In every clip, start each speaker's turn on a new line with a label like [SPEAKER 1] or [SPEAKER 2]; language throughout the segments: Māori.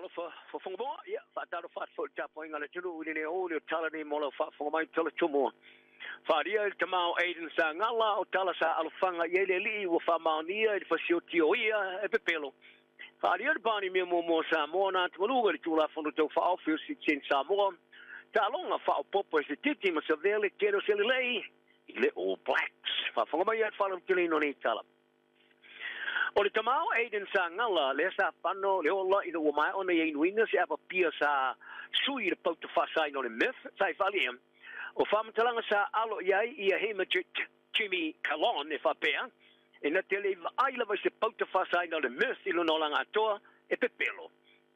[SPEAKER 1] talo for fongo ya fa talo fa for tapo inga le tulu ni o le tala ni mo fa fongo mai tala tumo fa dia te mau aiden sa ngala o tala sa alfanga yele li wo fa maunia e fa siotio ia e pepelo fa dia bani me mo Samoa na tulu le tula fongo to fa office in Samoa talonga fa popo se titi ma se vele quero se lei le All Blacks fa fongo mai fa lo tilino ni tala. O le tamau aiden sa ngala le sa pano le ola i o mai ona ye nuinga se apa pia sa sui le pauta fasai no le myth sai valiam o fam talanga sa alo yai ia hemajit Jimmy Kalon e fa pea e na tele ai lava se pauta fasai no le myth i lo no langa toa e pepelo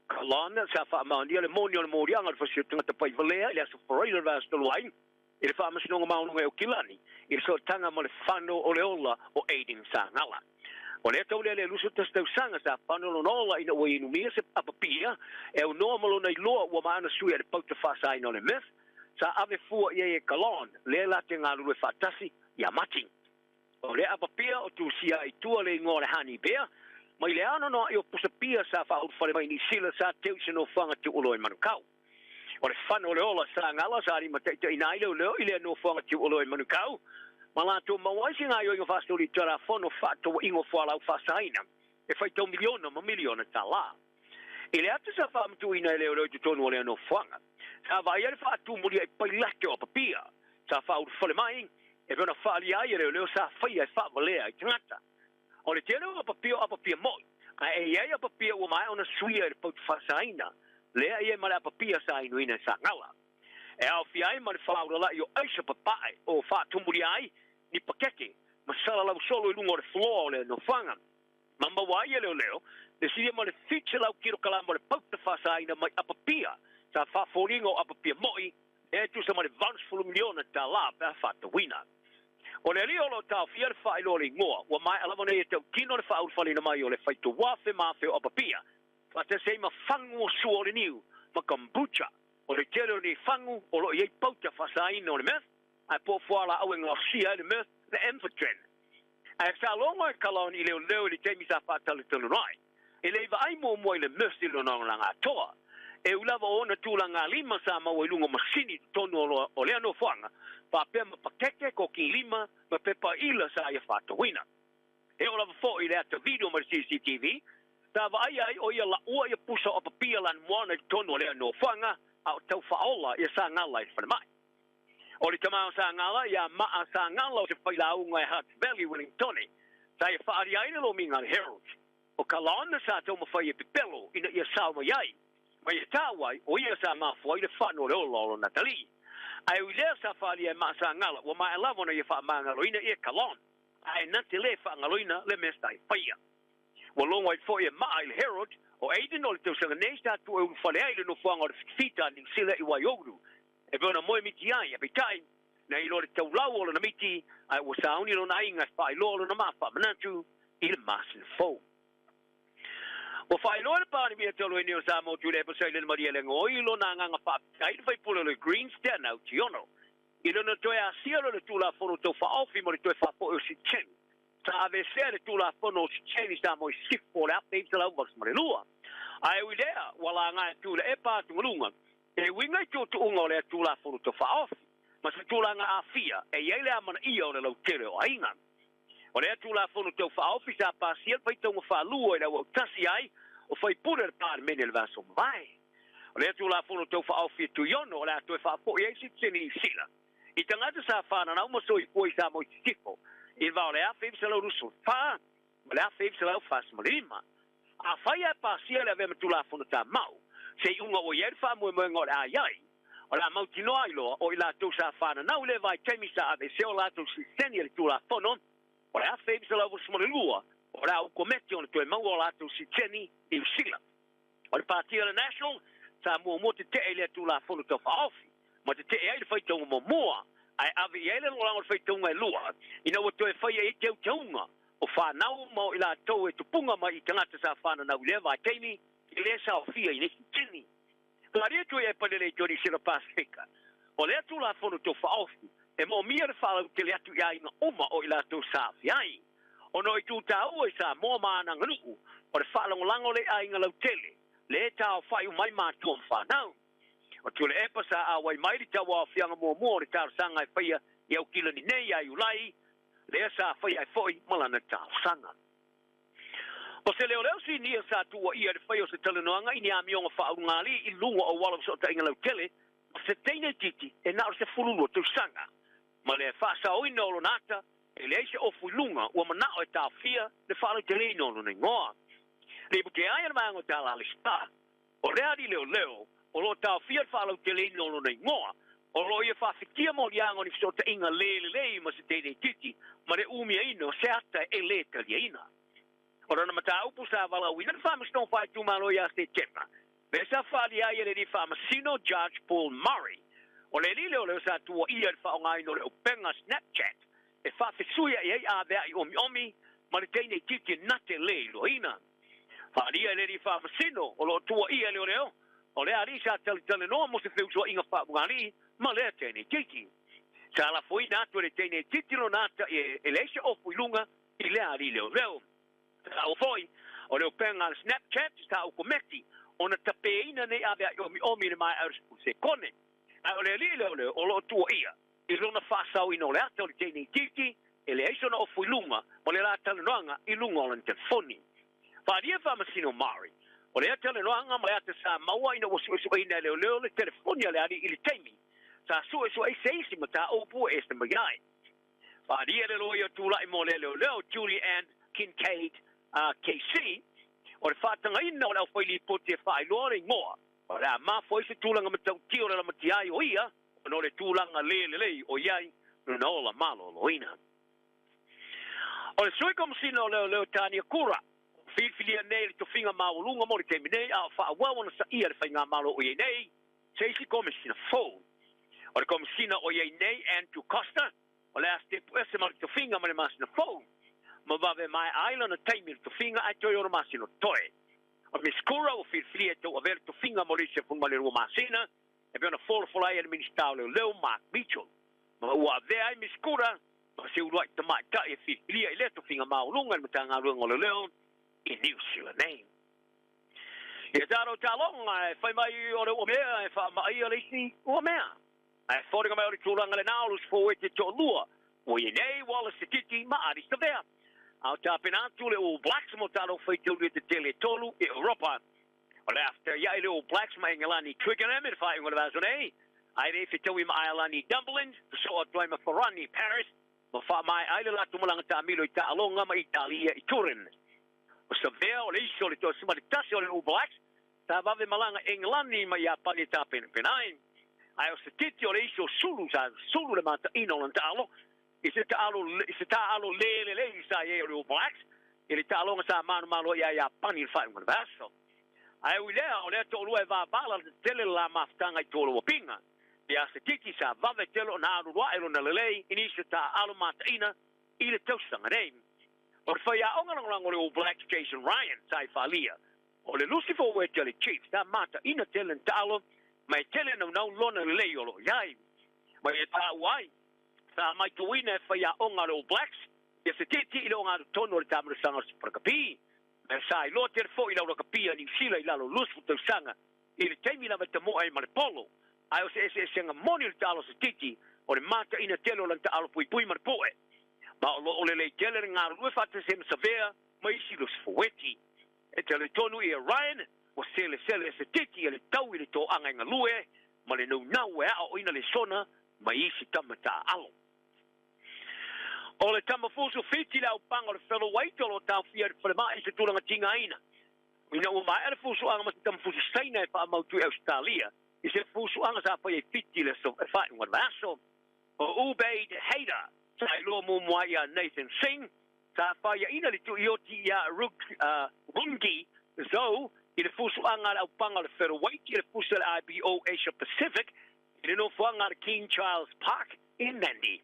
[SPEAKER 1] Kalon sa fa ma ni le monio le morianga fa se tunga te pai valea le so foreigner vas to line e le fa masino ma no e kilani e so tanga mo le fano o le ola o aiden sa ngala. O le tau le lusu testau sanga sa panolo nola ina o inu mia se apapia e o normalo nei loa ua maana sui e pauta fasai no le myth sa ave fua ia e Kalon le la te ngā lue fatasi ia mati. O le apapia o tu sia i tua le ngore hani bea mai le ano no i o pusapia sa fa utfale mai ni sila sa teu se no fanga te ulo e manukau. O le whano le ola sa ngala sa ari matei te inaile leo i le no fanga te ulo e manukau. Malato mawaisi nga yo inga fasto li tara fono fato ingo fala u fasaina e fai tau miliona ma miliona tala ile atu sa fa mtu ina ile o tu tonu le no fanga sa vai ele fa tu muri ai pai lato papia sa fa u fale mai e bona fa li ai le sa fai ai fa vale ai tata o le teno papia mo ai ai papia o mai ona suia po fasaina le ai mala papia sa ina sa ngala e au fiai ma le fa la yo aisha papai o fa tu muri ai ni pakeke masala la solo lungo le floor le no fanga mamba wai leo le si mo le feature la kiro kala mo le pauta fasa ina mai apapia sa fa foringo apapia moi e tu sa mo le vans full miliona ta la pa fa to wina o le rio lo ta fier fa ilo le ngo o mai ala mo ne te kino le fa ul fa ina mai o le fa to wa fe ma fe apapia fa te sei ma fangu suo le niu ma kombucha o le telo ni fangu o lo ye pauta fasa ina o le mes ai po fuala au ngā sia le myth le emphatren. Ai sa longo e Kalon i leo li te misa whātale tonu rai. E leiva ai mo i le myth i lo nonga ngā toa. E ulava ona tūla ngā lima sa mau i lunga masini tonu o lea no whanga. Whapea ma pakeke ko ki lima ma pepa ila sa ia whātawina. E olava fo i lea ta video ma CCTV. Tāwa ai o ia la ua ia pusa o papia lan moana i tonu o lea no whanga au tau whaola ia sa ngala i whanamai. O le tamau sa ngala ia maa sa ngala o te whailaunga e Hutt Valley Wellingtoni. Sa ia whaari aina lo minga le Herald. O Kalon na sa tau mawhai e pipelo ina ia sauma iai. Mai e tāwai o ia sa mafua i le whano le olo Natali. Ai ui lea sa whaari e maa sa ngala wa mai alavona ia wha mangalo ina ia Kalon. Ai nante le wha ngaloina le mesta i whaia. Wa longo i fo ia maa i le Herald o Aiden o le tau sanga neista tu e whale aile no whanga o le whita ni sila i Waiouru. E bona moe miti ai, e pitai, na i lore tau lau olo na miti, ai ua sauni lo na inga wha i lolo na mawha manatu, i le masin fau. O wha i lore pāri mea talo e neo sa mo tu le pasai le maria le ngoi lo na nganga wha pitai le whai pula le green stand au ti ono. I lo na toe a siaro le tula fono tau wha ofi mo le toe wha po o si chen. Sa ave sea le tula fono o si chen i sa mo i sifo le ape i tala umas ma le lua. Ai ui lea, wala ngai tula e pātunga lunga, e winga i tūtu unga o lea tūla furu to whaofi. Ma sa tūla ngā awhia, e iei lea mana ia o le lau tere o ainga. O lea tūla furu to whaofi sa pāsia pai taunga whalua i lau au tasi ai, o whai pura le pāri mene le vaso mai. O lea tūla furu to whaofi e tu yono, o lea tue whapo i eisi tini i sila. I tangata sa whana nau maso i kua i sa mo i tifo, i vau lea whewisa lau rusu wha, ma lea whewisa lau whasma lima. A whai a pāsia lea vema tūla furu ta mau, se unga o yer fa mo ngor ai o la mauti no ai lo o ila to sa fa na le vai temi sa ave se o la to si seni le tula fono o la fe se la vos mo lua o la o cometi on to mo la to si teni i sila o le parti la national sa mo te ele tula fono to fa ofi mo te ele fai to mo ai ave ele lo la fai to ngai lua ina o to fai e te unga o fa na mo ila to e to punga mai tangata sa fa na le vai temi le sa ofia i nesi tini. Klaria tu e palele jori sira Pasifika. O le atu la fono to whaofi, e mo mia whala te le atu ia inga oma o ila to sa fiai. O no i tu ta ua sa mo maana nganuku, o le whalango lango le a inga lau tele, le tau fai mai ma tom fa now o tule e pasa a wai mai ta wa fianga mo mo ta sanga fai ia kila ni nei ai ulai le sa fai ai foi malana ta sanga o se leo si ni sa tu ia de fai o se tele noanga ini a mionga fa ngali I lunga o wala so ta ingala tele se teine titi e na se fululu tu sanga ma le fa sa o ino lo nata e le se o fulunga o mana o ta fia le fa le tele no no ngoa le buke ai ma ngo ta la lista o reali leo o lo ta fia fa le tele no no ngoa o lo ia fa fikia mo yang oni so ta inga le ma se teine titi ma le umi ino se ata e le tele ina ora na mata upu sa vala wina fa mas non fa tu malo ya se chema besa fa dia ia le fa masino Judge Paul Murray o le lile o le sa tu ia fa ngai no le penga Snapchat e fa fisuia ia a ve I omi ma le tene tiki nate le lo ina fa dia le fa masino o lo tu ia le o le ali sa tele no mo se feu so inga fa ngali ma le tene tiki sa la foi nato le tene tiki no nata e le se o fuilunga I le ali le o foi o le penga Snapchat sta o kometi ona tapeina nei ave omi mai aus se kone o le lile o lo tu ia I lona fasa o ino le ato le tene tiki e le aiso na o fuilunga o le la talanoanga I lunga o le telefoni fa dia fa masino Mari o le talanoanga ma le ata sa maua ina o su ina le telefoni le ali I le temi sa su ai seisi mata o pu este magai fa dia le loia tu la mo le Julie Ann Kincaid KC o le whātanga ina o le au whaili pote whae lore ngoa o le ma foi se tūlanga matau ki o le mati ai o ia o no le tūlanga le o iai no ola malo lo ina o le sui komisina o leo tania kura whiwhilia nei le tofinga maulunga mo le temi nei a wha wawana sa ia le whainga malo o iei nei seisi komisina fōu o le komisina o iei nei Andrew Costa o le astepu ese ma le tofinga ma le masina fōu ma vave mai island a taimi to finga a toi ora masino toi o miskura o fil to aver to finga molise fun male ro masina e bena for ai el ministro leo Mark Mitchell ma o ave ai miskura o se u like to mai ta e fil ile to finga ma lunga ma tanga lunga le leo I New Zealand name e daro talonga fai mai o o mea e fa mai o lisi o mea ai fora mai o tulanga le naulus fo e to lua o ye nei wala se titi ma ari sta vea au tapinatu le All Blacks mo talo foi tu de tele tolu e Europa o le after ya le All Blacks ma England Twickenham e fai ngol vaso nei ai re fitu im Ireland Dublin so blame for Ronnie Paris ma fa mai ai la tu malanga ta milo ta alonga ma Italia I Turin o se vea o le iso le to sima de tasio le All Blacks ta va ve malanga England ni ma ya pa le tapin penai ai o se titio le iso sulu le mata ino lantalo I se ta alo le sa ye o Blacks ele ta longa sa mano ya pani fa un vaso ai u le to lu va bala tele la maftanga to lo pinga ya se tiki sa va ve telo na ru wa elo na le ini se ta alo matina ile to sanga nei o fa ya onga ngo le Blacks Jason Ryan sai falia o le Lucifer we tele Chiefs ta mata ina tele talo mai tele no lona le yo yai ma e ta wai sa mai tu ina fa ya onga le Blacks e se titi I onga tono le tamara sanga per capi e sai lo ter fo I lo capi ni sila I lo lus fu sanga I le temi la meta mo ai mar polo ai o se senga moni le talo se titi o le mata ina telo la talo pui mar poe ma o le tele nga lu fa te sem savea mai si los fueti e tele tonu I Ryan o se se titi le tau I le to anga nga lue ma le no e o ina le sona mai si tamata alo o le tamafusu fiti la upanga le fellow white lo tau fia le mai se tulanga tinga ina ina o mai le fusu anga mas tamafusu saina fa mau tu Australia I se fusu anga sa pa e fiti le so fa un vaso o Ubaid Hader sai lo mo ya Nathan Singh sa fa ya ina le tu ioti ya rungi zo I le fusu anga la upanga le fellow white le fusu le IBO Asia Pacific I no fuanga King Charles Park in Nandi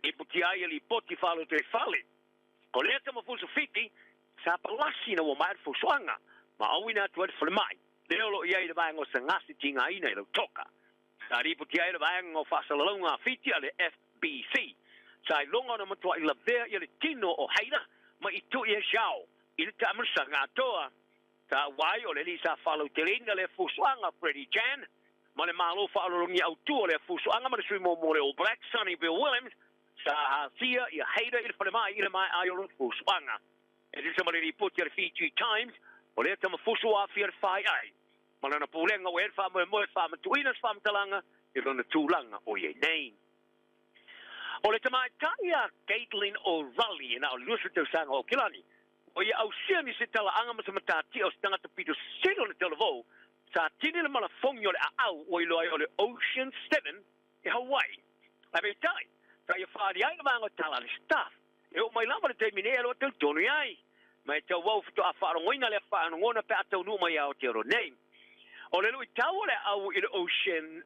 [SPEAKER 1] I puti ai li poti falo te fale. O le tamo fusu fiti, sa palasi na o mai fusu anga, ma au ina tu fle mai. Le lo ia I vai ngo sa ngasi tinga ina lo toka. Sa ri puti ai vai ngo fasala longa fiti ale FBC. Sa longa na matua I la vea I le tino o haida, ma I tu ia shao. I le tamar sa ngatoa. ta wai o le lisa falu telinga le fusuanga Freddie Jan ma le malo falu ngi autu le fusuanga ma le sui mo le All Black Sonny Bill Williams sa hasia ia haida il falema ile mai ayo fusuanga e di sama le put your feet 3 times o le tama fusua fier fai ai ma na pulenga o fa mo fa ma tuina fa talanga i lona tulanga o ye nei o le tama taia Caitlin O'Reilly na o lusu te sanga o kilani o ia au sia ni se tala anga ma se matati o stanga te pito silo na televo sa tini le mala fongyo le au o ilo ai o le Ocean 7 e Hawaii a me tai sa ia whaari ai na o tala le staff e o mai lama le te mine alo te tonu ai mai te wau fito a whaaro ngoina le whaano ngona pe atau nu mai au te ro nei o le lui tau le au i le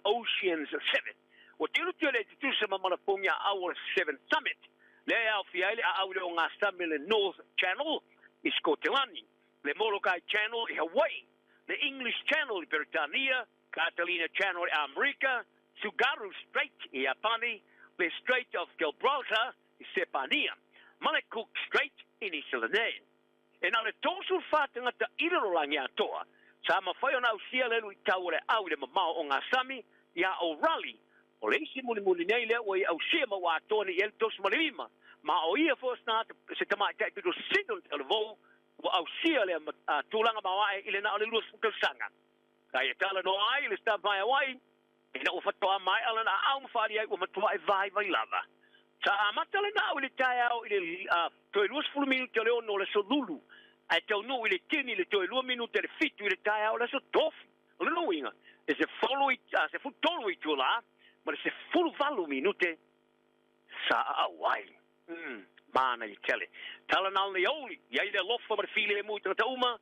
[SPEAKER 1] Oceans 7 o te lutu le te tusa ma mala fongya au le 7 Summit le au fiaile a au le o ngā sami le North Channel i Scotland, le Molokai Channel i Hawaii, le English Channel i Britania, Catalina Channel i America, Tsugaru Strait i Japani, le Strait of Gibraltar i Sepania, Malekuk Strait i New Zealand. E na le tosu whātanga ta irarolangi atoa, sa mawhai ona usia le lui tau le au le mamao o ngā sami i a O'Reilly, o le isi muli nei le o i au sia ma wa atoa ni el tosu malima, ma o ia fos na se tamai tai pito sidon televo o au sia le tulanga mawae ile na ole lus fukel sanga kai tala no ai le sta vai ai ina o fatwa mai ala na au mfari ai o matwa vai lava sa amatala na ole tai au ile to lus fulu minuto le no le solulu ai tau no ile tini le to lu minuto le fitu ile tai au le so tof le no winga e se follow it se fu tolu it la ma se fulu valu minute sa awai mana i tele. Tala nal ni oli. Ia i le lofa ma fili e muita ta uma.